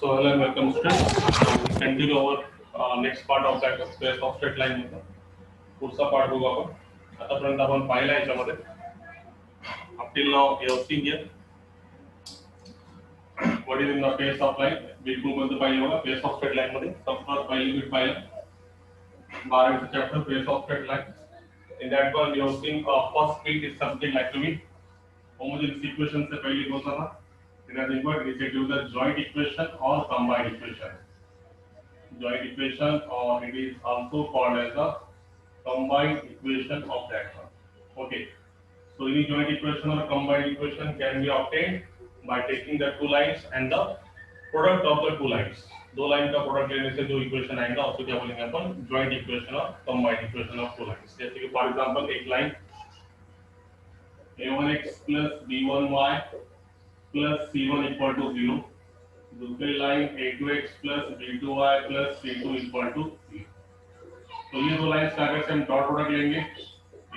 So hello and welcome students. We continue our next part of that space of straight line होता. पुढचा part बघू आपण. आतापर्यंत आपण पाहिला याच्यामध्ये. Up till now you have seen here what is in the face of line. बिलकुल बंद पाहिजे होगा face of straight line मध्ये. संपूर्ण पहिली बीट पाहिलं. 12th chapter face of straight line. In that one you have seen first bit is something like to be homogeneous equation से पहले कौन सा था? It has involved related the joint equation or combined equation. Joint equation or it is also called as the combined equation of that one. Okay. So any joint equation or combined equation can be obtained by taking the two lines and the product of the two lines. दो line का product लेने से जो equation आएगा उसको क्या बोलेंगे अपन joint equation और combined equation of two lines. जैसे कि फॉर एग्जांपल एक line a1x plus b1y plus c1 equal to 0. दूसरी line a2x plus b2y plus c2 equal to 0. तो ये दो लाइंस का अगर से हम डॉट प्रोडक्ट लेंगे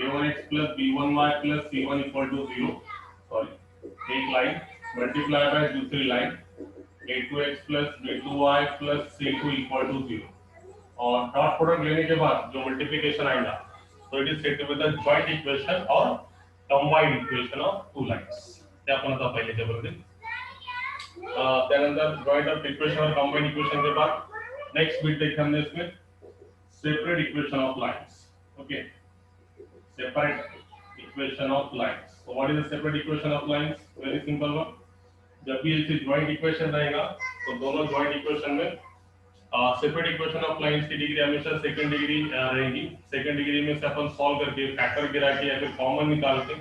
a1x plus b1y plus c1 equal to 0. Sorry एक लाइन मल्टीप्लाई बाय दूसरी line a2x plus b2y plus c2 equal to 0. और डॉट प्रोडक्ट लेने के बाद जो मल्टीप्लिकेशन आएगा तो it is said to be the joint equation और combined equation of two lines. ते आपण आता पहिले टेबलमध्ये त्यानंतर जॉइंट ऑफ इक्वेशन और कंबाइंड इक्वेशन के बाद नेक्स्ट बिट देखते हमने इसमें separate equation of lines. Okay, separate equation of lines. So what is the separate equation of lines? Very simple one. जब भी ऐसे जॉइंट इक्वेशन रहेगा तो दोनों जॉइंट इक्वेशन में सेपरेट इक्वेशन ऑफ लाइंस की डिग्री हमेशा सेकंड डिग्री रहेगी. सेकंड डिग्री में से अपन सॉल्व करके फैक्टर गिरा के या फिर कॉमन निकाल के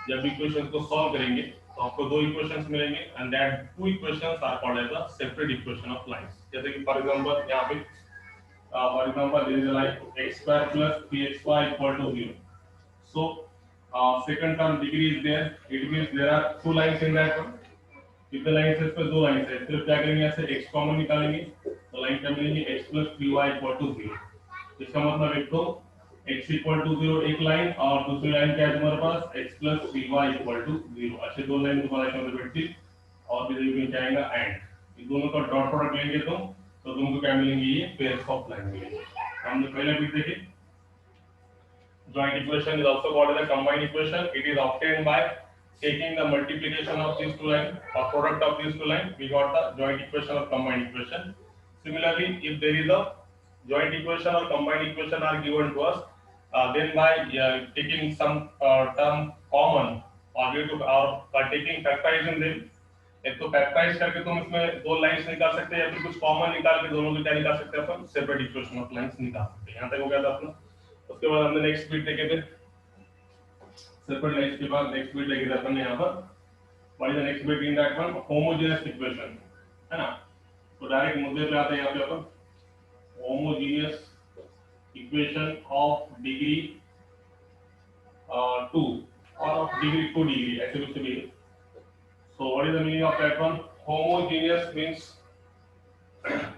जब इक्वेशंस को सॉल्व करेंगे तो आपको दो इक्वेशंस मिलेंगे and that two equations are called as the separate equation of lines. जैसे कि फॉर एग्जांपल यहां पे for example there is a line x² + 3xy = 0. So second term degree is there. It means there are two lines in that one. कितने lines है? इसमें दो lines है. सिर्फ क्या करेंगे ऐसे x कॉमन निकालेंगे तो लाइन क्या मिलेगी x + 3y = 0. इसका मतलब एक तो x = 0 एक लाइन और दूसरी लाइन क्या है तुम्हारे पास x + 3y = 0. अच्छे दो लाइन तुम्हारे सामने बैठती और भी देखिए क्या आएगा एंड. इन दोनों का डॉट प्रोडक्ट लेंगे तो तुमको क्या मिलेंगे? ये पेयर्स ऑफ लाइन मिलेंगे. हमने पहले भी देखे joint equation is also called as a combined equation. It is obtained by taking the multiplication of these two lines or product of these two lines. We got the joint equation or combined equation. Similarly, if there is a joint equation or combined equation are given to us, then by taking some term common or due to or by taking factorizing them, एक तो factorise करके तुम इसमें दो lines निकाल सकते हैं या फिर कुछ कॉमन निकाल के दोनों को क्या निकाल सकते हैं अपन सेपरेट इक्वेशन ऑफ लाइंस निकाल सकते हैं. यहाँ तक हो गया था अपना. उसके बाद हमने नेक्स्ट बिट देखे थे सेपरेट लाइंस के बाद नेक्स्ट बिट देखे थे अपन यहाँ पर what is the next bit in that one homogeneous equation है ना. तो डायरेक्ट मुद्दे पे आते हैं यहाँ पे अपन होमोजेनियस इक्वेशन ऑफ डिग्री 2 और ऑफ डिग्री 2 डिग्री ऐसे कुछ भी. So what is the meaning of that one? Homogeneous means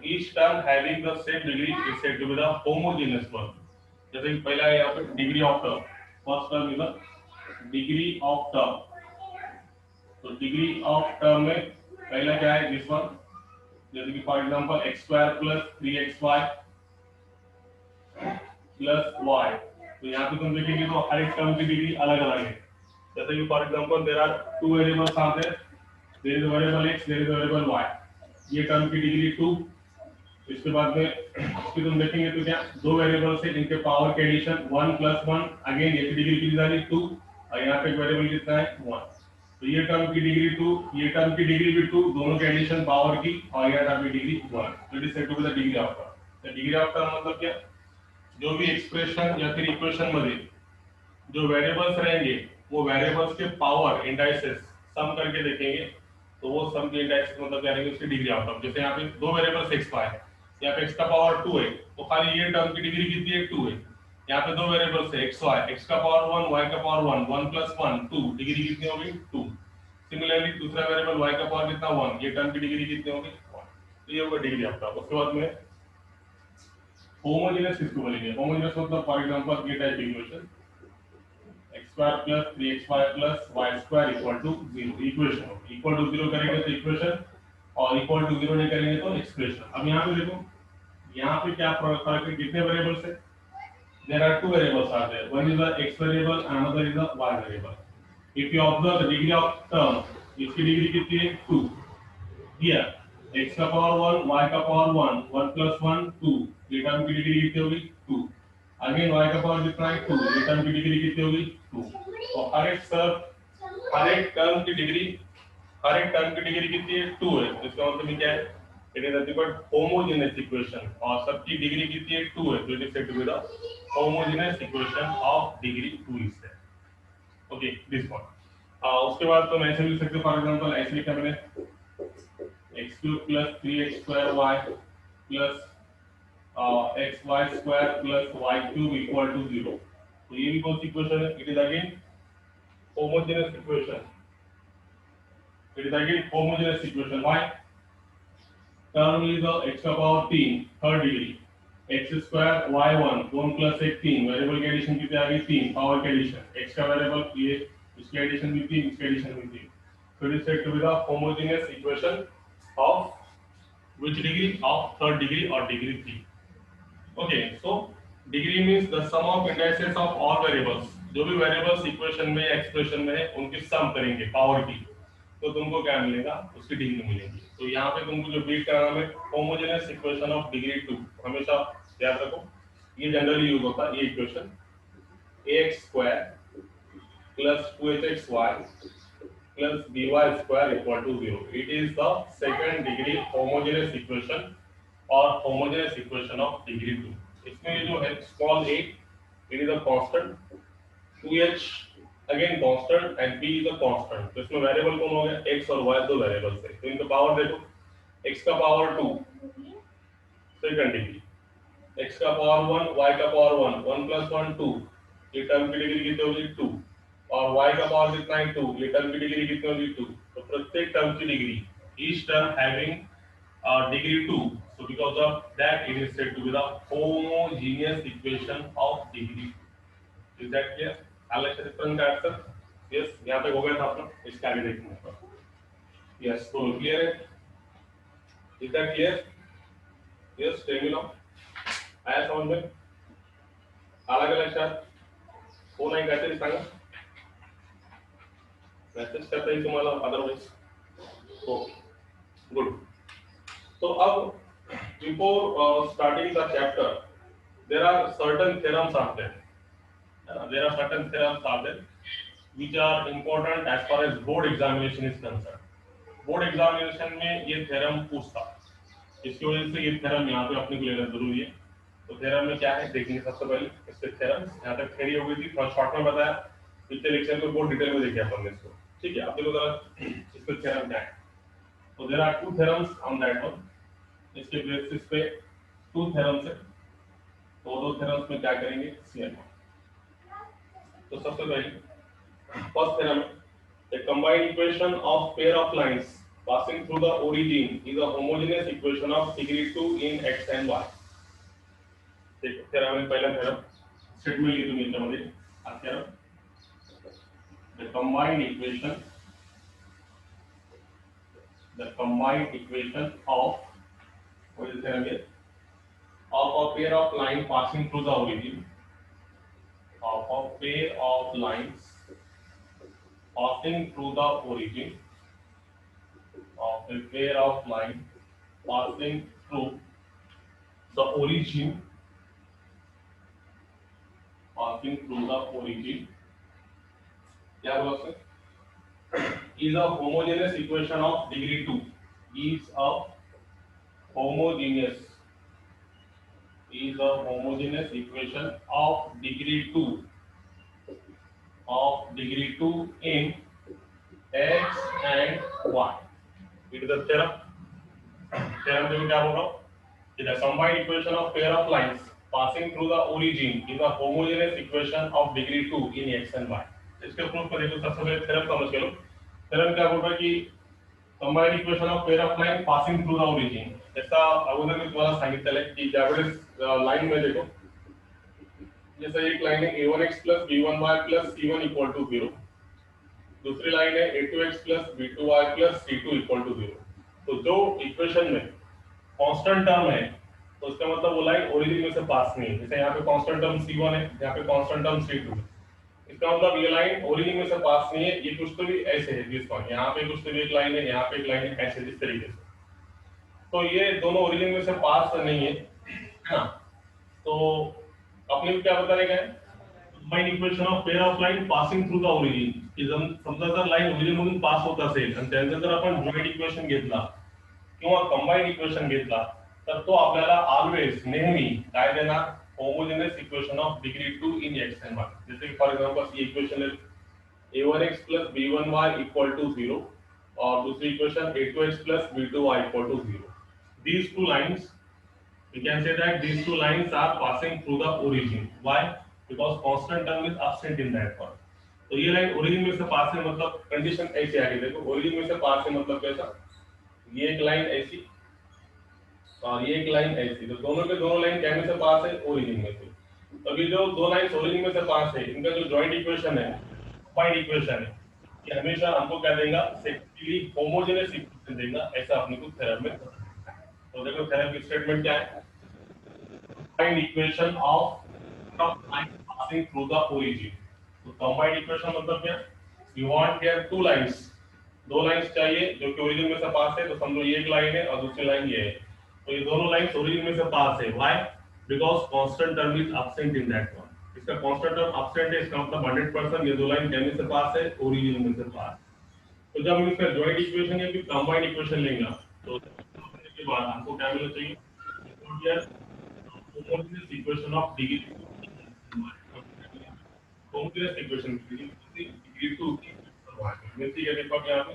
each term having the same degree is said to be the homogeneous one. जैसे कि पहला है यहाँ पे degree of term. First term is the degree of term. तो degree of term में पहला क्या है दिस वन. जैसे कि for example x² + 3xy + y. तो यहाँ पे तुम देखेंगे तो हर एक टर्म की डिग्री अलग-अलग है. जैसे कि for example there are two variables are there. There is a variable x, there is a variable y. ये टर्म की डिग्री 2. इसके बाद में इसकी तुम देखेंगे तो क्या दो वेरिएबल्स है इनके पावर के एडिशन 1 + 1. अगेन ये डिग्री कितनी आ रही 2 और यहाँ पे वेरिएबल कितना है 1. तो ये टर्म की डिग्री 2, ये टर्म की डिग्री भी 2, दोनों के एडिशन पावर की और यहाँ टर्म की डिग्री 1. तो it is said to be the degree of term. तो डिग्री ऑफ टर्म मतलब क्या? जो भी एक्सप्रेशन या फिर इक्वेशन में जो वेरिएबल्स रहेंगे वो वेरिएबल्स के पावर इंडाइसेस सम करके देखेंगे तो वो सम के इंडाइसेस मतलब क्या रहेंगे उसकी डिग्री ऑफ टर्म. जैसे यहाँ पे दो वेरिएबल्स x y है, यहाँ पे x का पावर 2 है तो खाली ये टर्म की डिग्री कितनी है 2 है. यहाँ पे दो वेरिएबल्स है x y, x का पावर 1, y का पावर 1, 1 + 1 2, डिग्री कितनी होगी 2. सिमिलरली दूसरा वेरिएबल y का पावर कितना 1, ये टर्म की डिग्री कितनी होगी 1. तो ये होगा डिग्री ऑफ टर्म. उसके बाद में होमोजेनियस किसको बोलेंगे? होमोजेनियस मतलब फॉर एग्जांपल ये type equation x² + 3xy + y² = 0 equation. Equal to 0 करेंगे तो इक्वेशन और इक्वल टू 0 नहीं करेंगे तो एक्सप्रेशन। अब यहाँ पे देखो, यहाँ पे क्या फर्क है, कितने वेरिएबल्स है? There are two variables are there. One is the x variable, another is the y variable. If you observe the degree of term, इसकी डिग्री कितनी है? 2. Here, x का पावर 1, y का पावर 1, 1 plus 1, 2. ये term की degree कितनी होगी? 2. Again, y का पावर कितना है? 2. ये टर्म की डिग्री कितनी होगी? 2. तो हर एक टर्म की डिग्री कितनी है? 2 है। इसका मतलब क्या है? It is nothing but homogeneous equation और सबकी डिग्री कितनी है? 2 है। तो it is said to be the homogeneous equation of degree 2 is there. Okay, this one. उसके बाद तो मैं ऐसे लिख सकते, फॉर एग्जांपल ऐसे लिखा मैंने x cube plus 3x square y plus xy square plus y cube equal to 0. तो ये भी कौन सी इक्वेशन है? It is again homogeneous equation. Why? Term is x का power 3 third degree, x square y1 1 plus 1 3, variable की addition कितनी आ गई? 3, power की एडिशन, x का वेरिएबल ये, इसकी एडिशन भी 3, इसकी एडिशन भी 3. So it is said to be the homogeneous equation of which degree? Of third degree or degree 3. Okay, so degree means the sum of indices of all variables. जो भी variables equation में expression में है उनकी सम करेंगे power की, तो तुमको क्या मिलेगा? उसकी डिग्री मिलेगी. तो यहाँ पे तुमको जो बीट करना है होमोजेनियस इक्वेशन ऑफ डिग्री 2, हमेशा याद रखो. ये जनरली यूज होता है ये equation, ax square plus 2hxy plus by square equal to 0. It is the second degree homogeneous equation और होमोजेनियस इक्वेशन ऑफ डिग्री 2. इसमें ये जो है small a, it is a constant, 2h again constant and b is a constant. तो इसमें variable कौन हो गया? x और y दो वेरिएबल्स है. तो इनका पावर देखो, x का पावर 2 सेकंड डिग्री, x का पावर 1, y का पावर 1, 1 plus 1 2, ये टर्म की डिग्री कितनी होगी? 2. और y का पावर कितना है? 2, ये टर्म की डिग्री कितनी होगी? 2. तो प्रत्येक टर्म की degree, each term having degree 2. So because of that it is said to be the homogeneous equation of degree 2. Is that clear? आलेख चित्रण का आंसर यस, यहाँ पे हो गया था अपना. इसका आगे देखना यस, तो क्लियर है? Is that clear? Yes, tell me now. आया समझ में? अलग अलग लक्षात हो नाही काहीतरी सांगा, मेसेज करता येईल तुम्हाला अदरवाइज. Okay, good. तो अब before starting the chapter there are certain theorems are there. There are certain theorems are there which are important as far as board examination is concerned. Board examination में ये theorem पूछता, इसकी वजह से ये theorem यहाँ पे अपने को लेना जरूरी है. तो थ्योरम में क्या है देखेंगे. सबसे पहले इसके थ्योरम, यहाँ तक थ्योरी हो गई थी, थोड़ा शॉर्ट में बताया, पिछले लेक्चर में बहुत डिटेल में देखे अपन इसको. ठीक है, अब देखो जरा इसके थ्योरम क्या है. तो there are two theorems on that one. इसके बेसिस पे टू थ्योरम्स है. तो दो थ्योरम्स में क्या करेंगे सीएम. तो सबसे पहले first theorem, a combined equation of pair of lines passing through the origin is a homogeneous equation of degree 2 in x and y. देखो थ्योरम में पहला थ्योरम स्टेटमेंट लिख दूंगा याच्यामध्ये. हा theorem, the combined equation of, what is the theorem here? Of a pair of lines passing through the origin, of a pair of lines passing through the origin, of a pair of lines passing through the origin, क्या बोला sir? is a homogeneous equation of degree 2, is a homogeneous equation of degree 2 in x and y. It is the theorem. Theorem में क्या बोल रहा हूँ? The combined equation of pair of lines passing through the origin is a homogeneous equation of degree 2 in x and y. इसके proof को देखो. सबसे पहले थ्योरम समझ के लो. थ्योरम क्या बोल रहा है कि combined equation of pair of line passing through the origin. जैसा अगोदर मी तुम्हाला सांगितलेलं आहे की ज्यावेळेस लाइन में देखो, जैसे एक लाइन है a1x plus b1y plus c1 equal to 0, दूसरी लाइन है a2x plus b2y plus c2 equal to 0. तो जो इक्वेशन में कांस्टेंट टर्म है तो उसका मतलब वो लाइन ओरिजिन में से पास नहीं है। जैसे यहाँ पे कांस्टेंट टर्म C1 है, यहाँ पे कांस्टेंट टर्म C2 है, इसका मतलब ये लाइन ओरिजिन में से पास नहीं है। ये कुछ तो भी ऐसे है जिस पॉइंट, यहाँ पे कुछ तो भी एक लाइन है, यहाँ पे एक लाइन है, ऐसे इस तरीके से। तो ये दोनों ओरिजिन में से पास नहीं है ना। तो अपने को क्या बताने का है, combined equation of pair of line passing through the origin की समजा जर लाइन ओरिजिन मधून पास होत असेल आणि त्यांचं जर आपण जॉइंट इक्वेशन घेतला किंवा कंबाइंड इक्वेशन घेतला तर तो आपल्याला ऑलवेज नेहमी काय देणार, homogeneous equation of degree 2 in x and y। जैसे फॉर एग्जांपल ये इक्वेशन है a1x plus b1y equal to 0 और दूसरी equation a2x plus b2y equal to 0। these two lines we can say that these two lines are passing through the origin। why? because constant term is absent in that one। तो ये line origin में से पास है, मतलब condition ऐसे आगे देखो, origin में से पास है मतलब कैसा, ये एक लाइन ऐसी और ये एक लाइन ऐसी, तो दोनों के दोनों लाइन क्या में से पास है, ओरिजिन में से। तो अभी जो दो लाइंस ओरिजिन में से पास है इनका जो जॉइंट इक्वेशन है, कंबाइंड इक्वेशन है, ये हमेशा हमको क्या देगा, सेक्चुअली होमोजेनस इक्वेशन देगा, ऐसा अपने को थ्योरम में। तो देखो थ्योरम की स्टेटमेंट क्या है, combined equation of line passing through the origin. तो कंबाइंड इक्वेशन मतलब क्या, you want here two lines, दो लाइंस चाहिए जो कि ओरिजिन में से पास है। तो समझो ये एक लाइन है और दूसरी लाइन ये है, तो ये दोनों लाइंस ओरिजिन में से पास है। Why? Because constant term is absent in that one. इसका कांस्टेंट टर्म एब्सेंट है, इसका मतलब 100% ये दो लाइन क्या में से पास है, ओरिजिन में से पास। तो जब हम इसका जॉइंट इक्वेशन या फिर कंबाइंड इक्वेशन लेंगे तो उसके बाद हमको क्या मिलना चाहिए, here homogeneous equation of degree homogeneous equation degree 2 की मिलती है देखो यहाँ पे।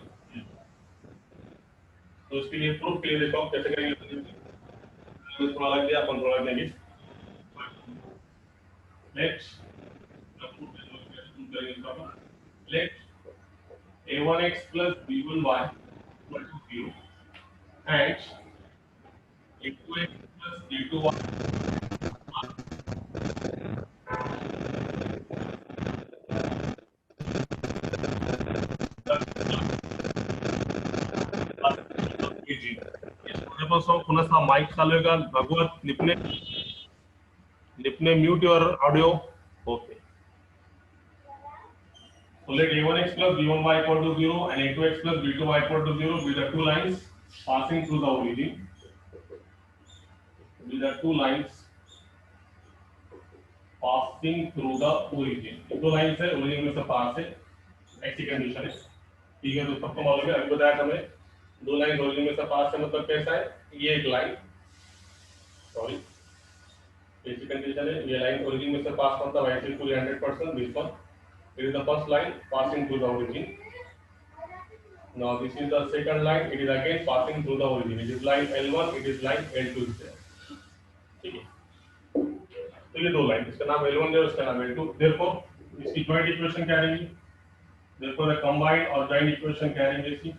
तो इसके लिए प्रूफ के लिए देखो कैसे करेंगे, थोड़ा लग गया अपन थोड़ा लेंगे। Let's let a1x plus b1y equal to 0 and a2x plus b2y पुनः माइक चालू है का भगवत लिपने लिपने mute your audio. Okay, so let a1x plus b1y equal to 0 and a2x plus b2y equal to 0 with the two lines passing through the origin, with the two lines passing through the origin। दो line से origin में से पास है, ऐसी condition है। ठीक है, तो सबको मालूम है, अभी बताया हमने दो लाइन ओरिजिन में से पास है मतलब कैसा है, ये एक लाइन, सॉरी ऐसी कंडीशन है, ये लाइन ओरिजिन में से पास मतलब ऐसे पूरी 100% this one it is the first line passing through the origin। now this is the second line, it is again passing through the origin, it is line L1, it is line L2 is there। ठीक है, तो ये दो line, इसका नाम L1 है, उसका नाम L2। therefore इसकी जॉइंट इक्वेशन क्या रहेगी, therefore the combined और जॉइंट इक्वेशन क्या रहेंगे इसकी,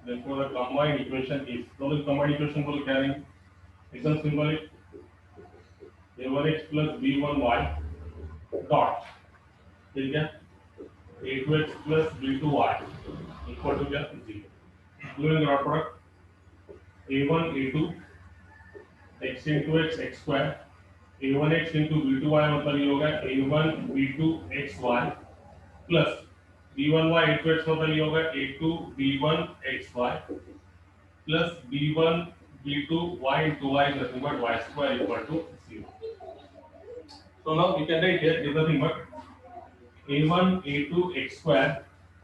therefore the combined equation is, दोनों combined equation को क्या रहेंगे, एकदम सिंपल है, a1x plus b1y dot, ठीक है, a2x plus b2y equal to क्या, 0। doing dot product a1 a2 x into x x square, a1x into b2y मतलब ये होगा a1 b2 xy plus b1y a2x मतलब ये होगा a2 b1 xy plus b1 b2 y into y is nothing but y square equal to 0। so now we can write here is nothing but a1 a2 x square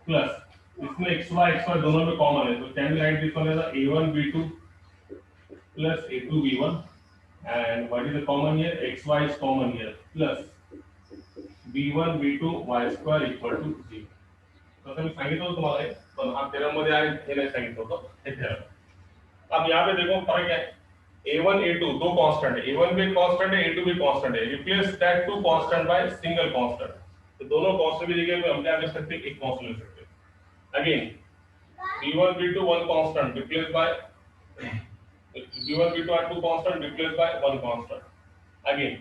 plus इसमें xy दोनों में common है, तो can we write this one as a1 b2 plus a2 b1 and what is the common here, xy is common here plus b1 b2 y square equal to 0। तो मी सांगितलं होतं तुम्हाला हे, पण हा थेरम मध्ये आहे हे नाही सांगितलं होतं हे थेरम। अब यहाँ पे देखो फर्क है, a1 a2 दो कांस्टेंट है, a1 भी कांस्टेंट है, a2 भी कांस्टेंट है, replace that two constant by single constant. तो दोनों कांस्टेंट की जगह पे हम क्या कर सकते हैं, एक कांस्टेंट ले सकते हैं। Again b1 b2 one constant replaced by b1 b2 are two constant replaced by one constant। again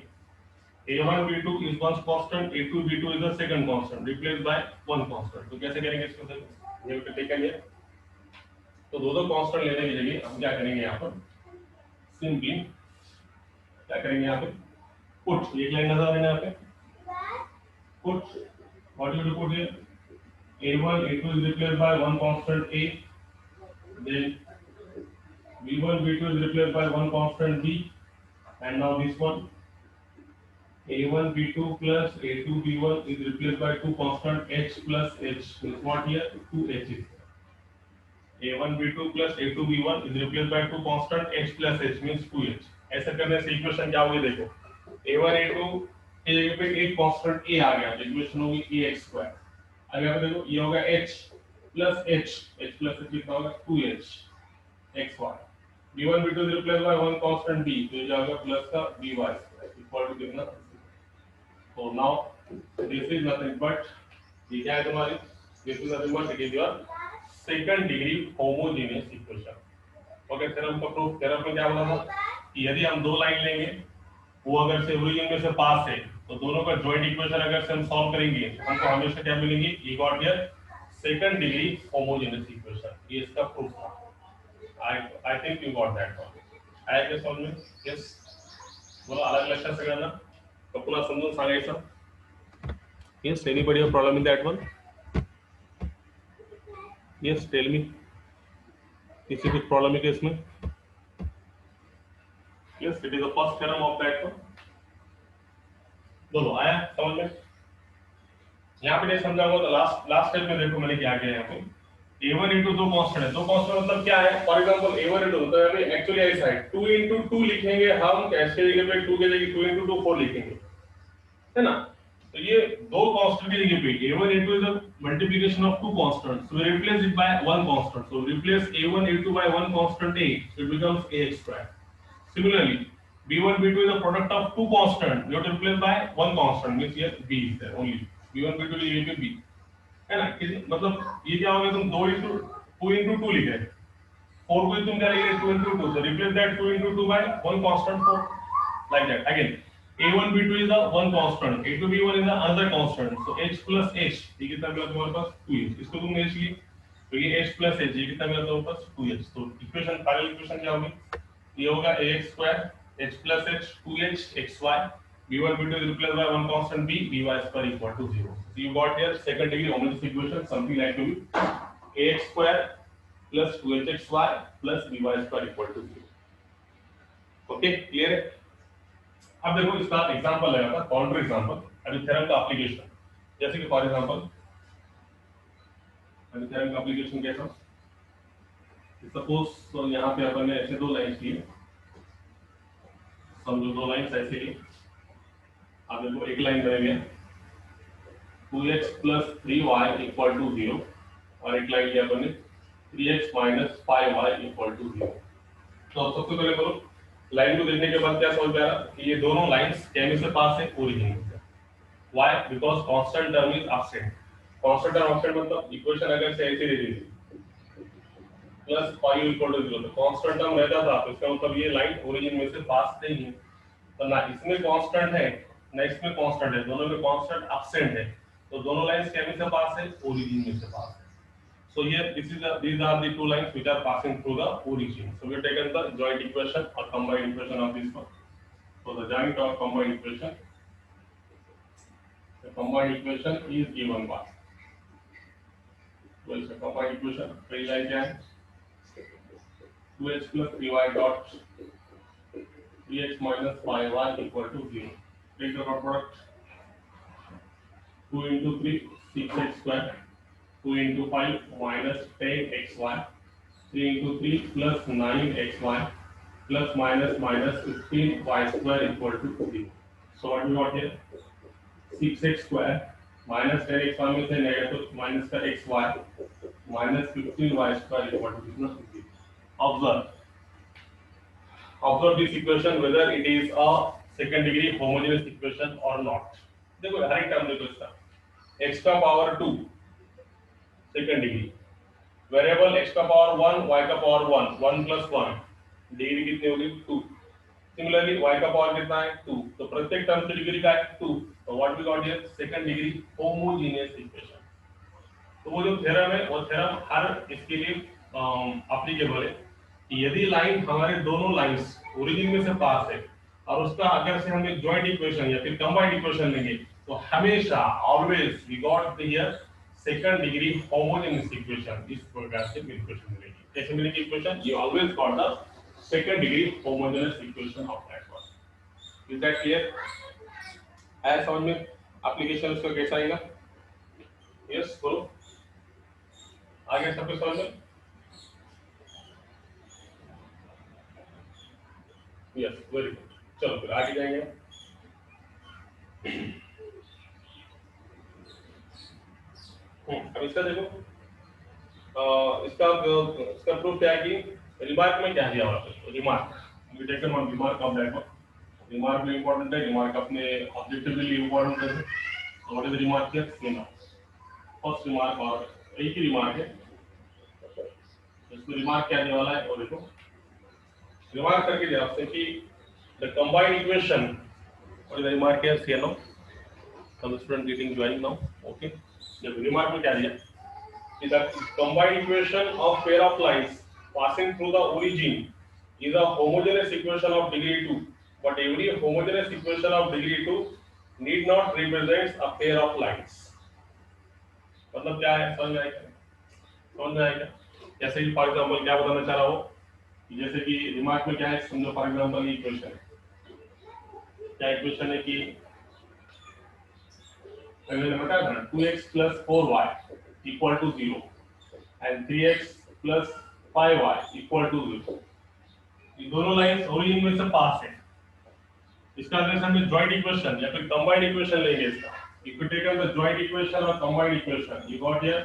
a1 b2 is one constant, a2 b2 is the second constant replaced by one constant। तो कैसे करेंगे इसको, देखो ये taken है, तो दो दो कांस्टेंट लेने की जगह हम क्या करेंगे यहाँ पर सिंपली क्या करेंगे यहाँ पे पुट, एक लाइन नजर आना यहाँ पे put what you put here a1 a2 is replaced by one constant a, then b1 b2 is replaced by one constant b, and now this one a1 b2 plus a2 b1 is replaced by two constant h plus h, means what here 2h is a1 b2 plus a2 b1 is replaced by two constant h plus h means 2h। ऐसा करने से equation क्या होगी देखो a1 a2 की जगह पे एक कांस्टेंट a आ गया तो इक्वेशन होगी ax2। अब यहाँ पे देखो ये होगा h plus h कितना होगा 2h xy b1 b2 is replaced by one constant b तो ये जाएगा प्लस का by इक्वल टू कितना। so now this is nothing but ये क्या है तुम्हारी this is nothing but it is your second degree homogeneous equation। Okay theorem का प्रूफ, थ्योरम में क्या बोला था कि यदि हम दो लाइन लेंगे वो अगर से ओरिजिन में से पास है तो दोनों का जॉइंट इक्वेशन अगर से हम सॉल्व करेंगे हमको हमेशा क्या मिलेंगे ये got here second degree homogeneous equation. ये इसका प्रूफ था। I think you got that one. आया क्या समझ में? यस बोलो अलग लक्षण से करना तो पुन्हा समजून सांगायचं। Yes anybody have problem in that one? Yes tell me, किसी कुछ प्रॉब्लम है क्या इसमें? Yes it is the first theorem of that one. बोलो आया समझ में? यहाँ पे नहीं समझा होगा तो लास्ट स्टेप में देखो मैंने क्या किया यहाँ पे a1 into दो कांस्टेंट है। दो कांस्टेंट मतलब क्या है? फॉर एग्जांपल a1 into तो यहाँ पे एक्चुअली ऐसा है 2 into 2 लिखेंगे हम, कैसे जगह पे 2 के जगह 2 into 2 4 लिखेंगे है ना। तो ये दो कांस्टेंट की जगह पे a1 into is a multiplication of two constants, so we replace it by one constant, so replace a1 a2 by one constant a, so it becomes ax square। Similarly b1 b2 is a product of two constant, you have to replace by one constant, means here b is there only, b1 b2 की जगह पे b है ना। मतलब ये क्या होगा तुम 2 into 2 into 2 लिखे 4 को तुम क्या लिखे 2 into 2, so replace that 2 into 2 by one constant 4 like that। Again a1 b2 is a one constant, a2 b1 is a another constant, so h plus h ये कितना मिला तुम्हारे पास 2h, इसको तुमने h लिए तो ये h plus h ये कितना मिला तुम्हारे पास 2h। तो इक्वेशन फाइनल इक्वेशन क्या होगी? ये होगा ax square h plus h 2h xy b1 b2 is replaced by one constant b by square equal to 0। So you got here second degree homogeneous equation something like to be ax square plus 2hxy plus by square equal to 0। Okay clear है? अब देखो इसका example लगाता counter example, अभी theorem का application जैसे कि for example अभी थ्योरम का एप्लीकेशन कैसा सपोज तो यहाँ पे अपन ने ऐसे दो लाइंस लिए, समझो दो लाइंस ऐसे लिए। अब देखो एक लाइन बनेगी 2x plus 3y equal to 0 और एक लाइन लिया अपन ने 3x minus 5y equal to 0। तो अब सबसे पहले बोलो लाइन को देखने के बाद क्या समझ में आ रहा कि ये दोनों लाइंस केमी से पास है ओरिजिन से। Why? Because constant term is absent. Constant term absent मतलब इक्वेशन अगर से ऐसे दे दी प्लस 5 इक्वल टू 0 तो कांस्टेंट टर्म रहता था तो इसका मतलब ये लाइन ओरिजिन में से पास नहीं है। तो ना इसमें कांस्टेंट है ना इसमें कांस्टेंट है, दोनों में कांस्टेंट एब्सेंट है, तो दोनों लाइंस केमी से पास है ओरिजिन में से पास है। So here these are the two lines which are passing through the origin. So we have taken the joint equation or combined equation of this one. So the joint or combined equation, the combined equation is given by. So it's a combined equation. पहली line क्या है? 2h plus 3y dot 3x minus 5y equal to 0. Take the dot product. 2 into 3 6x square. 2 into 5 minus 10xy, 3 into 3 plus 9xy plus minus minus 15y square equal to 0। So what we got here? 6x square minus 10xy में से negative minus का xy minus 15y square equal to कितना 0। Observe this equation whether it is a second degree homogeneous equation or not। देखो हर एक term देखो इसका x का power 2 second degree, variable x का पावर 1 y का पावर 1 1 प्लस 1 डिग्री कितनी होगी 2। सिमिलरली y का पावर कितना है 2, तो प्रत्येक टर्म की डिग्री का है 2। तो what we got here second degree homogeneous equation. तो वो जो थ्योरम है वो थ्योरम हर इसके लिए एप्लीकेबल है कि यदि लाइन हमारे दोनों लाइंस ओरिजिन में से पास है और उसका अगर से हम एक जॉइंट इक्वेशन या फिर कंबाइंड इक्वेशन लेंगे तो हमेशा always we got here second degree homogeneous equation. इस प्रकार से इक्वेशन मिलेगी। कैसे मिलेगी equation? You always got the second degree homogeneous equation of network. Is that clear? है समझ में एप्लीकेशन उसका कैसा आएगा? यस बोलो, आगे सबको समझ में? Yes very good. चलो फिर आगे जाएंगे। अब इसका देखो, इसका प्रूफ क्या है कि रिमार्क में क्या दिया हुआ है? Remark taken on remark of network. Remark में इंपॉर्टेंट है, रिमार्क अपने ऑब्जेक्टिवली इंपॉर्टेंट है। What is remark here? See now first remark, और एक ही रिमार्क है, इसमें रिमार्क क्या देने वाला है और देखो रिमार्क करके दिया आपसे कि the combined equation, what is the remark here? See now some student getting joining now, okay? जब रिमार्क में क्या दिया कि the combined equation of pair of lines passing through the origin is a homogeneous equation of degree 2, but every homogeneous equation of degree 2 need not represents a pair of lines। मतलब क्या है? समझ में आएगा? समझ में आएगा? जैसे कि फॉर एग्जांपल क्या बताना चाह रहा हूं कि जैसे कि रिमार्क में क्या है, समझो फॉर एग्जांपल ये इक्वेशन है, क्या इक्वेशन है कि मैंने बताया ना 2x plus 4y equal to 0 and 3x plus 5y equal to 0। ये दोनों लाइंस ओरिजिन में से पास है। इसका अगर हम जॉइंट इक्वेशन या फिर कंबाइंड इक्वेशन लेंगे इसका, if you take the joint equation और combined equation, you got here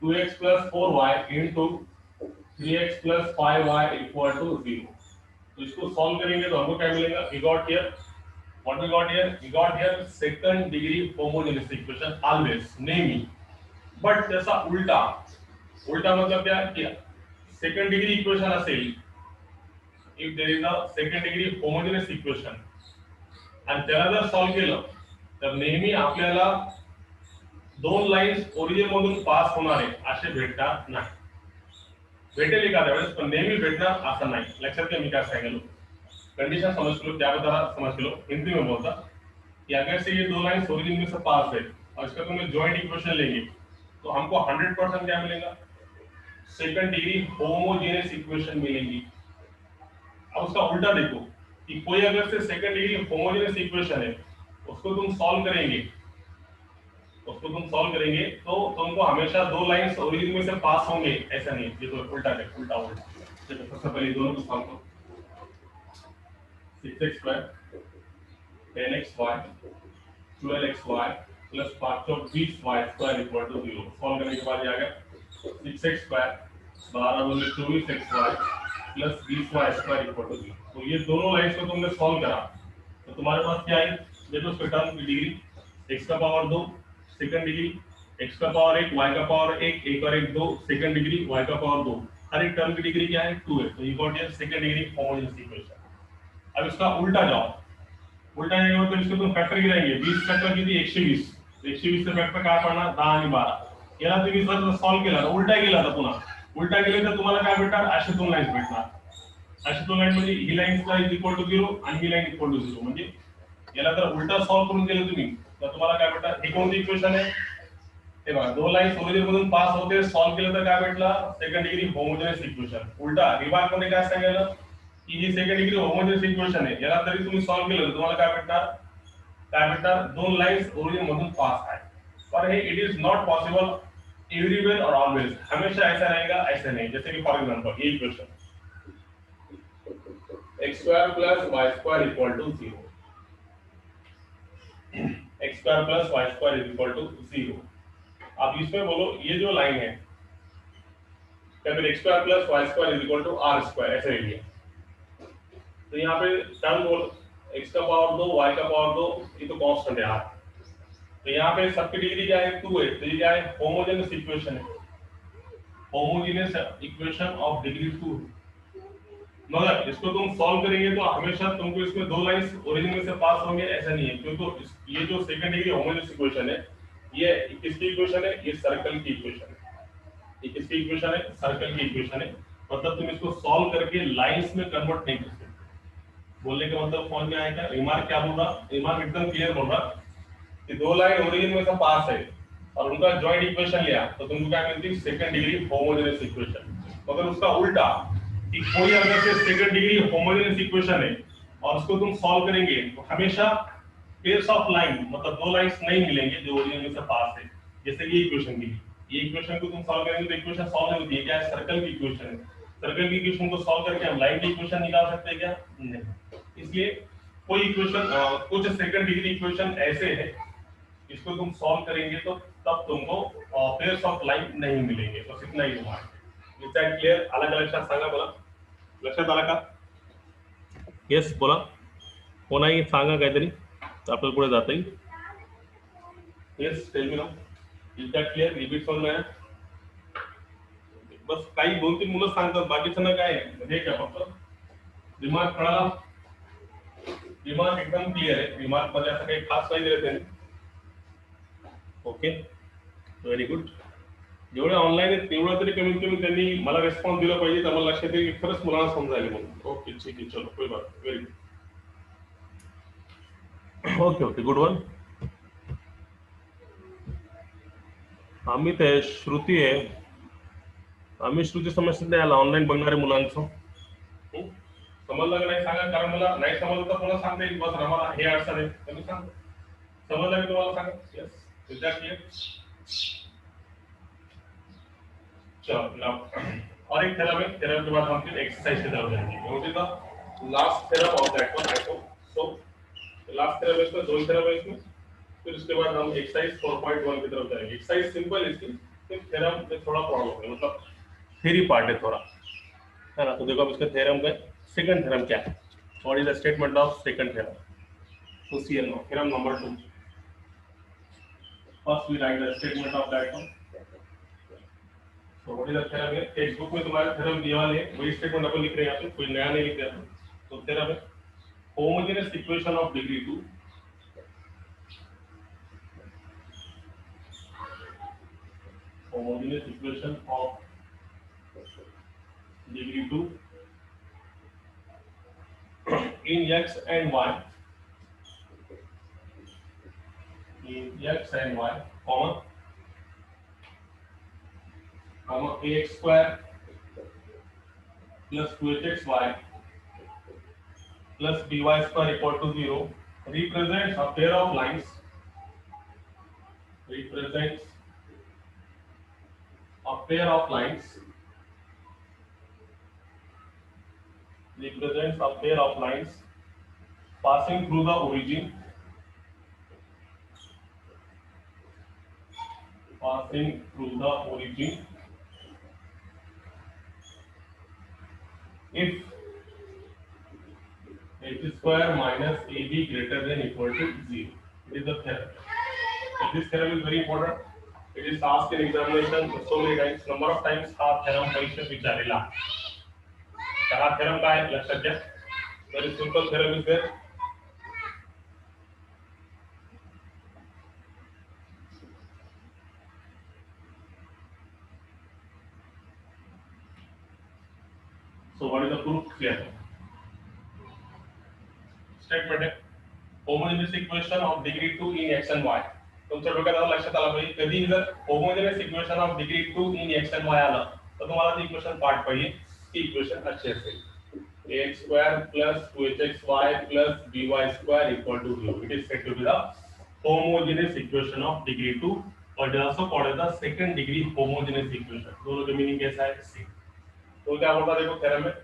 2x plus 4y into 3x plus 5y equal to 0। तो इसको सॉल्व करेंगे तो हमको क्या मिलेगा? We got here what we got here? We got here second degree homogeneous equation always, namely, but जैसा उल्टा, उल्टा मतलब क्या कि second degree equation असेल, if there is a second degree homogeneous equation and त्याला जर सॉल्व केलं तर नेहमी आपल्याला दोन लाइन्स ओरिजिन मधून पास होणारे असे भेटणार नाही। भेटेल एखाद्या वेळेस पण नेहमी भेटणार असं नाही। लक्षात घ्या मी काय सांगितलं, कंडीशन समझ लो, क्या बता रहा समझ लो। हिंदी में बोलता कि अगर से ये दो लाइंस ओरिजिन में से पास है और इसका तुम जॉइंट इक्वेशन लेंगे तो हमको 100% क्या मिलेगा? सेकंड डिग्री होमोजेनियस इक्वेशन मिलेगी। अब उसका उल्टा देखो कि कोई अगर से सेकंड डिग्री होमोजेनियस इक्वेशन है, उसको तुम सॉल्व करेंगे तो तुमको हमेशा दो लाइंस ओरिजिन में से पास होंगे ऐसा नहीं। देखो उल्टा देखो, उल्टा देखो। सबसे पहले दोनों को सॉल्व करो। 6x square 10xy 12xy plus 520y square equal to 0। Solve करने के बाद ये आ गया 6x square 12 दूनी 24xy plus 20y square equal to 0। तो ये दोनों लाइंस को तुमने सॉल्व करा तो तुम्हारे पास क्या आई? देखो उसके टर्म की डिग्री x का पावर 2 सेकंड डिग्री, x का पावर 1 y का पावर 1 1 और 1 2 सेकंड डिग्री, y का पावर 2, हर एक टर्म की डिग्री क्या है? 2 है। तो ये got here second degree homogeneous equation. अब इसका उल्टा जाओ, उल्टा जाएंगे मतलब इसको तुम फैक्टर गिराएंगे। 20 फैक्टर किती? 120। 120 से फॅक्टर काय पडणार? 10 आणि 12। याला तुम्ही जर सॉल्व केला तर उलटा केला तर पुन्हा उलटा केले तर तुम्हाला काय भेटणार? अशा दोन लाईन्स भेटणार। अशा दोन लाईन म्हणजे ही लाईन इज इक्वल टू 0 आणि ही लाईन इक्वल टू 0। म्हणजे याला जर उलटा सॉल्व करून केलं तुम्ही तर तुम्हाला काय भेटणार? हे कोणती इक्वेशन आहे? हे बघा, दोन लाईन्स ओरिजिन मधून पास होते, सॉल्व केलं तर काय भेटलं? Second degree homogeneous equation. उलटा रिमार्क मध्ये काय सांगितलं की ही सेकंड डिग्री होमोजेनियस इक्वेशन आहे, याला तरी तुम्ही सॉल्व केलं तर तुम्हाला काय भेटणार? दोन लाइंस ओरिजिन मधून पास है। पर it is not possible everywhere और ऑलवेज, हमेशा ऐसा रहेगा ऐसे नहीं। जैसे कि फॉर एग्जांपल ये equation x square plus y square equal to 0, x square plus y square is equal to 0। अब इसमें बोलो ये जो लाइन है या फिर x square plus y square is equal to r square, ऐसे लिखिए। तो यहाँ पे टर्म बोलो x का पावर 2 y का पावर 2, ये तो कांस्टेंट है r। तो यहाँ पे सबकी डिग्री क्या है? 2 है। तो ये क्या है? होमोजेनियस इक्वेशन है, होमोजेनियस इक्वेशन ऑफ डिग्री 2। मगर इसको तुम सॉल्व करेंगे तो हमेशा तुमको इसमें दो लाइंस ओरिजिन में से पास होंगे ऐसा नहीं है, क्योंकि ये जो सेकंड डिग्री होमोजेनियस इक्वेशन है ये किसकी इक्वेशन है? ये सर्कल की इक्वेशन है। ये किसकी इक्वेशन है? सर्कल की इक्वेशन है। मतलब तुम इसको सॉल्व करके लाइंस में कन्वर्ट नहीं कर सकते। बोलने का मतलब समझ में आया क्या? रिमार्क क्या बोल रहा? रिमार्क एकदम क्लियर बोल रहा कि दो लाइन ओरिजिन में से पास है और उनका जॉइंट इक्वेशन लिया तो तुमको क्या मिलती है? Second degree homogeneous equation. मगर उसका उल्टा कि कोई अगर से सेकंड डिग्री होमोजेनियस इक्वेशन है और उसको तुम सॉल्व करेंगे तो हमेशा पेयर्स ऑफ लाइन मतलब दो लाइंस नहीं मिलेंगे जो ओरिजिन में से पास है। जैसे ये इक्वेशन की, ये इक्वेशन को तुम सॉल्व करेंगे तो इक्वेशन सॉल्व नहीं होती है। क्या है? सर्कल की इक्वेशन है। सर्कल की इक्वेशन को सॉल्व करके हम लाइन की इक्वेशन निकाल सकते हैं क्या? नहीं। इसलिए कोई इक्वेशन कुछ सेकंड डिग्री इक्वेशन ऐसे है इसको तुम सॉल्व करेंगे तो तब तुमको पेयर्स ऑफ लाइन नहीं मिलेंगे। बस इतना ही तुम्हारा इट्स क्लियर। अलग अलग लक्षात सांगा बोला, लक्षात आला का? येस बोला, कोणाही सांगा काहीतरी तर आपल्याला पुढे जाता येईल. Yes tell me now, is that clear? Repeat समज में आया? बस काही दोन तीन मुलं सांगतात, बाकीचं काय हे काय फक्त रिमार्क कळाला? रिमार्क एकदम क्लियर आहे. रिमार्क मध्ये असं काही खास नाही दिलं त्यांनी. Okay very good. जेवढे ऑनलाईन आहेत तेवढं तरी कमीत कमी त्यांनी मला रिस्पॉन्स दिला पाहिजे तर मला लक्षात येईल की खरंच मुलांना समजायला म्हणून. ओके ठीक आहे, चलो कोई बात very good. Okay okay good one. Amit आहे, श्रुती आहे. आम्ही श्रुती समस्या नाही आला ऑनलाईन बघणारे मुलांचं. समजलं का नाही सांगा, कारण मला नाही समजलं तर पुन्हा सांगता येईल. बस आम्हाला हे अडचण आहे तुम्ही सांगा. समजलं की तुम्हाला सांगा? Yes is that clear? चलो और एक थेरम है. थेरम के बाद हम फिर एक्सरसाइज की तरफ जाएंगे. What is the last theorem of that one? I hope so. Last theorem इसमें दो थेरम है इसमें. फिर उसके बाद हम एक्सरसाइज 4.1 की तरफ जाएंगे. एक्सरसाइज सिंपल है इसकी, फिर थेरम में थोड़ा प्रॉब्लम है, मतलब थ्योरी पार्ट है थोड़ा, है ना? तो देखो अब इसका थ्योरम का सेकंड थ्योरम क्या है? What is the statement of second theorem? तो see no theorem number 2. First we write the statement of that one. तो व्हाट इज द थ्योरम है? टेक्स्ट बुक में तुम्हारा थ्योरम दिया है, वही स्टेटमेंट अपन लिख रहे हैं यहाँ पे, कोई नया नहीं लिख रहे हैं. तो थ्योरम है homogeneous equation of degree 2 homogeneous equation of degree 2 in x and y, in x and y, comma ax square plus 2hxy plus by square equal to 0 represents a pair of lines, represents a pair of lines, represents a pair of lines passing through the origin, passing through the origin if h square minus ab greater than equal to 0. It is the theorem. So this theorem is very important. It is asked in examination so many times. Number of times हा theorem परीक्षेत विचारलेला. तर हा theorem काय आहे लक्षात घ्या. Very simple theorem is there. So what is the proof? Clear. Statement है homogeneous equation of degree 2 in x and y. तुमच्या डोक्यात आता लक्षात आलं पाहिजे कधी जर homogeneous equation of degree 2 in x and y आलं तर तुम्हाला ती इक्वेशन पाठ पाहिजे. ती इक्वेशन अशी असेल ax square plus 2hxy plus by square equal to 0. It is said to be the homogeneous equation of degree 2 or also called as the second degree homogeneous equation. दोनों का मीनिंग कैसा है? Same. तो क्या होता है देखो थ्योरम में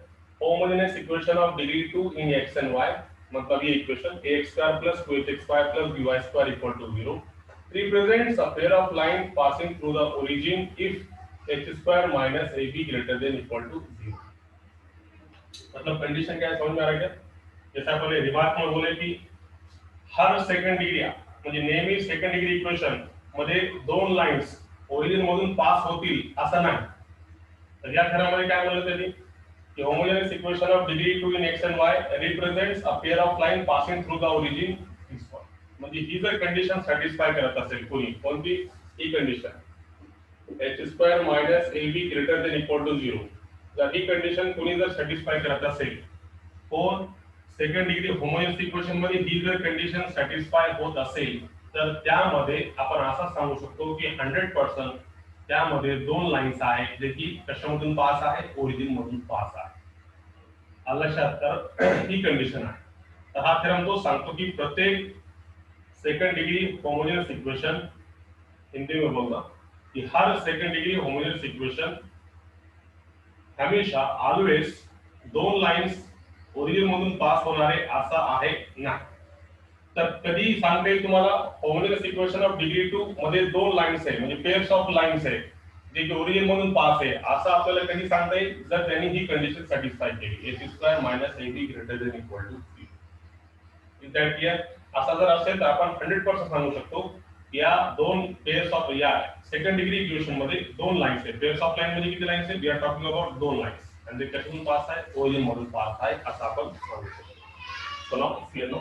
homogeneous equation of degree 2 in x and y, मतलब ये equation ax square plus 2hxy plus by square equal to 0 represents a pair of lines passing through the origin if h square minus ab greater than equal to 0. मतलब condition क्या है समझ में आ रहा है क्या? जैसे अपन ने रिमार्क में बोले कि हर सेकंड डिग्री म्हणजे नेहमी सेकंड डिग्री इक्वेशन मध्ये दोन लाईन्स ओरिजिन मधून पास होतील असं नाही. तर या थेरममध्ये काय म्हणलं त्यांनी की homogeneous equation of degree 2 in x and y represents a pair of line passing through the origin is one. म्हणजे ही जर कंडिशन सॅटिस्फाय करत असेल कोणी कोणती ही condition h square minus ab greater than equal to 0 जर ही कंडिशन कोणी जर सॅटिस्फाय करत असेल for second degree homogeneous equation मध्ये ही जर कंडिशन सॅटिस्फाय होत असेल तर त्यामध्ये आपण असं सांगू शकतो की 100% त्यामध्ये दोन लाईन्स आहेत जे की कशामधून पास आहे ओरिजिन मधून पास आहे लक्षात तर ही कंडिशन आहे तर हा थेरम तो सांगतो की प्रत्येक second degree homogeneous equation Hindi में बोलना कि हर सेकंड डिग्री होमोजेनस इक्वेशन हमेशा ऑलवेज दोन लाइन्स ओरिजिन मधून पास होणारे असा आहे ना तर कधी सांगता येईल तुम्हाला होमोजेनस इक्वेशन ऑफ डिग्री 2 मध्ये दोन लाइन्स आहे म्हणजे पेअर्स ऑफ लाइन्स आहे जे की ओरिजिन मधून पास आहे असं आपल्याला कधी सांगता येईल जर त्यांनी ही कंडिशन सॅटिस्फाय केली h square minus ab greater than equal to 3 is that clear असा जर असेल तर आपण 100% सांगू शकतो या दोन पेअर्स ऑफ या सेकंड डिग्री इक्वेशन मध्ये दोन लाइन्स आहेत पेअर्स ऑफ लाइन मध्ये किती लाइन्स आहेत वी आर टॉकिंग अबाउट दोन लाइन्स आणि ते कशातून पास आहे ओरिजिन मधून पास आहे असं आपण सांगू शकतो चलो क्लियर नो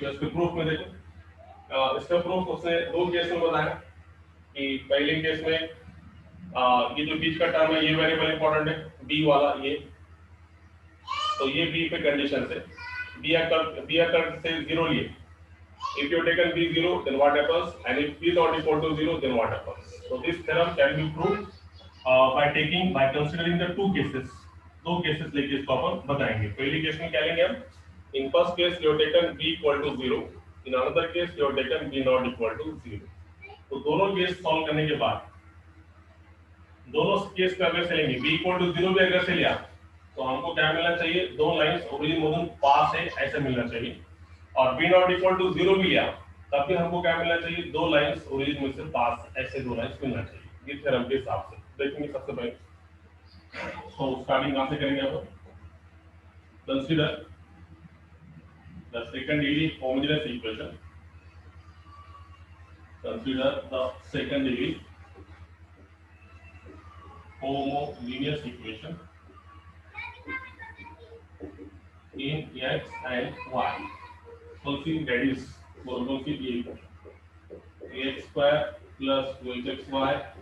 तो इसके प्रूफ में देखो इसका प्रूफ उसने दो केस में बताया कि पहले केस में ये जो बीच का टर्म है ये वेरिएबल इंपॉर्टेंट है बी वाला ये तो ये बी पे कंडीशन से बी अकर से 0 लिए if you have taken b 0 then what happens and if b is not equal to 0 then what happens so this theorem can be proved by considering the two cases दो cases लेके इसको अपन बताएंगे पहली case में क्या लेंगे हम in first case you have taken b equal to 0 in another case you have taken b not equal to 0 तो दोनों केस सॉल्व करने के बाद दोनों केस में अगर से लेंगे b equal to 0 भी अगर से लिया तो हमको क्या मिलना चाहिए दो लाइंस ओरिजिन मधुन पास है ऐसे मिलना चाहिए और b नॉट इक्वल टू 0 भी लिया तब भी हमको क्या मिलना चाहिए दो लाइंस ओरिजिन में से पास ऐसे दो लाइंस मिलना चाहिए ये थ्योरम के हिसाब से देखेंगे सबसे पहले सो स्टार्टिंग कहां से करेंगे अपन consider the second degree homogeneous equation consider the second degree homogeneous equation in x and y solving that is solving ax square plus 2hxy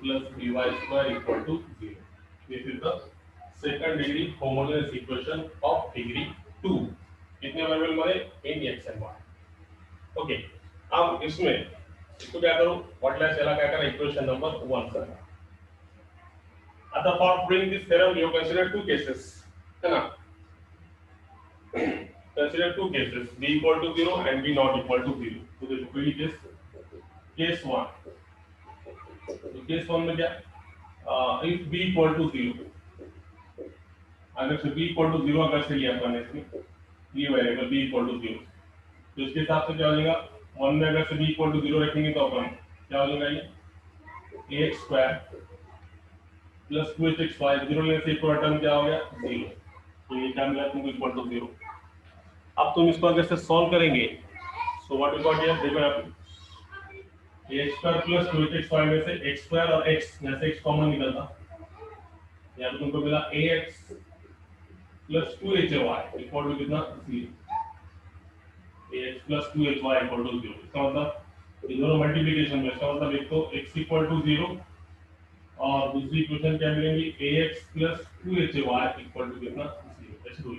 plus by square equal to 0 this is the second degree homogeneous equation of degree 2 कितने variable बने in x and y okay अब इसमें इसको क्या करो व्हाटलेस चला क्या करना इक्वेशन नंबर 1 करना आता for proving this theorem you consider two cases है ना consider two cases b equal to 0 and b not equal to 0 तो देखो पहली केस 1 तो केस 1 में क्या if b equal to 0 अगर से b equal to 0 अगर से लिया अपन इसमें ये वेरिएबल b equal to 0 तो इसके हिसाब से क्या हो जाएगा 1 में अगर से b equal to 0 रखेंगे तो अपन क्या हो जाएगा ये ax square plus 2hxy 0 लेने से इक्वल टर्म क्या हो गया 0 तो ये क्या मिला तुमको इक्वल टू 0 अब तुम इसको अगर से सॉल्व करेंगे so what we got here देखो यहाँ पे x स्क्वायर प्लस 2hxy में से x स्क्वायर और x में से x कॉमन निकलता यहाँ पे तुमको मिला ax plus 2hy equal to कितना 0 ax plus 2hy equal to 0 इसका मतलब ये दोनों मल्टीप्लिकेशन में इसका मतलब एक तो x इक्वल टू 0 और दूसरी इक्वेशन क्या मिलेगी ax plus 2hy equal to कितना 0 ऐसे दो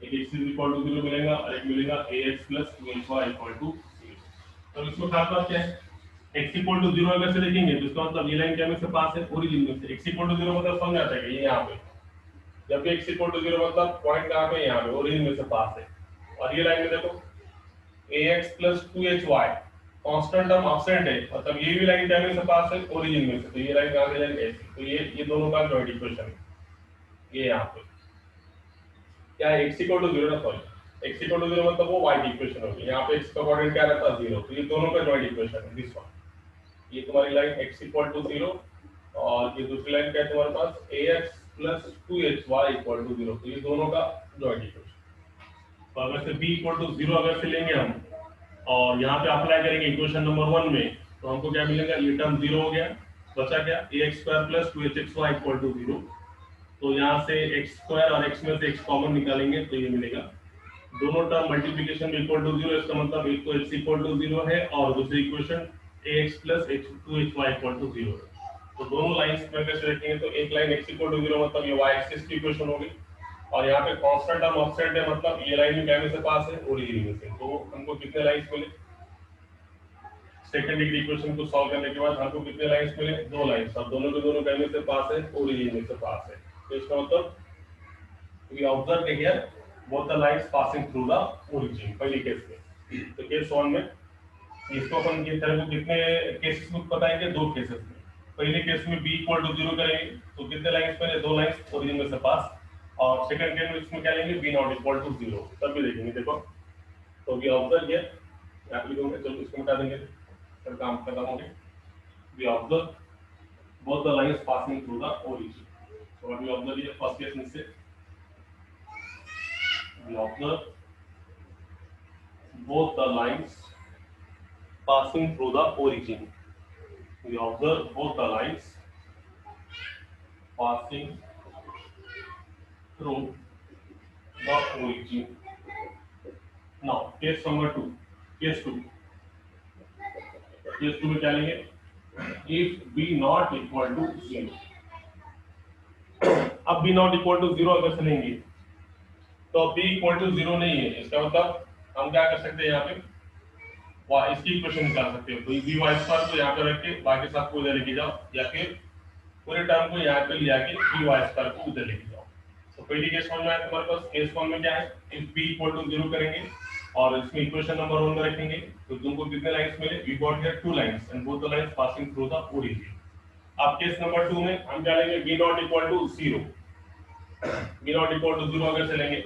एक x इज इक्वल टू 0 मिलेगा और एक मिलेगा ax plus 2hy equal to 0 तो इसको खास बात क्या है x इक्वल टू 0 अगर से देखेंगे तो इसका मतलब ये लाइन क्या में से पास है ओरिजिन में से x इक्वल टू 0 मतलब समझ आता है कि ये यहाँ पे जब भी x इक्वल टू 0 मतलब पॉइंट कहाँ पे यहाँ पे ओरिजिन में से पास है और ये लाइन में देखो ax plus 2hy constant term absent है मतलब ये भी लाइन क्या में से पास है ओरिजिन में से तो ये लाइन कहाँ से जाएगी ऐसे तो ये दोनों का जॉइंट इक्वेशन है ये यहाँ पे क्या है x इक्वल टू 0 ना सॉरी x इक्वल टू 0 मतलब वो y की इक्वेशन होगी यहाँ पे x का कोऑर्डिनेट क्या रहता है 0 तो ये दोनों का जॉइंट इक्वेशन है दिस वन ये तुम्हारी लाइन x इक्वल टू 0 और ये दूसरी लाइन क्या है तुम्हारे पास ax plus 2hy equal to 0 तो ये दोनों का जॉइंट इक्वेशन तो अगर से b इक्वल टू 0 अगर से लेंगे हम और यहाँ पे अप्लाई करेंगे इक्वेशन नंबर 1 में तो हमको क्या मिलेगा ये टर्म 0 हो गया बचा क्या ax square plus 2hxy equal to 0 तो यहाँ से x स्क्वायर और x में से x कॉमन निकालेंगे तो ये मिलेगा दोनों टर्म मल्टीप्लिकेशन में इक्वल टू 0 इसका मतलब एक तो x इक्वल टू 0 है और दूसरी equation ax plus h2hy equal to 0। तो दोनों लाइंस में कैसे रखेंगे, तो एक लाइन x इक्वल टू 0 मतलब ये y एक्सिस की इक्वेशन होगी, और यहाँ पे कांस्टेंट टर्म ऑफसेट है मतलब ये लाइन भी कैमरे से पास है ओरिजिन में से। तो हमको कितने लाइंस मिले, सेकंड डिग्री इक्वेशन को सॉल्व करने के बाद हमको कितने लाइंस मिले, दो लाइंस, और दोनों के दोनों कैमरे से पास है ओरिजिन में से पास है। तो इसका मतलब we observe here both the lines passing through the origin पहली केस में। तो केस 1 में इसको अपन ये तरह को कितने केसेस में बताएंगे, दो केसेस में। पहले केस में b इक्वल टू 0 करेंगे तो कितने लाइंस पहले, दो लाइंस ओरिजिन में से पास, और सेकंड केस में इसमें क्या लेंगे, b नॉट इक्वल टू 0, तब भी देखेंगे। देखो तो वी ऑब्जर्व हियर, यहां पे लिखोगे, चलो इसको मिटा देंगे, फिर काम खत्म हो गया। We observe both the lines passing through the origin। so what we observe here, first case में से we observe both the lines passing through the origin। We observe both the lines passing through the origin। Now case number 2, case 2 में क्या लेंगे, if b not equal to 0। अब b not equal to 0 अगर से लेंगे तो b equal to 0 नहीं है, इसका मतलब हम क्या कर सकते हैं, यहाँ पे इसकी इक्वेशन निकाल सकते हो। तो बी वाई स्क्वायर को यहाँ पे रख के बाकी सब को उधर लेके जाओ, या फिर पूरे टर्म को यहाँ पे ले आके बी वाई स्क्वायर को उधर लेके जाओ। तो पहली केस वन में है तुम्हारे पास, केस वन में क्या है, इफ बी इक्वल टू 0 करेंगे और इसमें इक्वेशन नंबर 1 में रखेंगे तो तुमको कितने लाइंस मिले, we got here 2 lines and both the lines passing through the origin. अब केस नंबर 2 में हम क्या लेंगे, b not equal to 0, b not equal to 0 अगर से लेंगे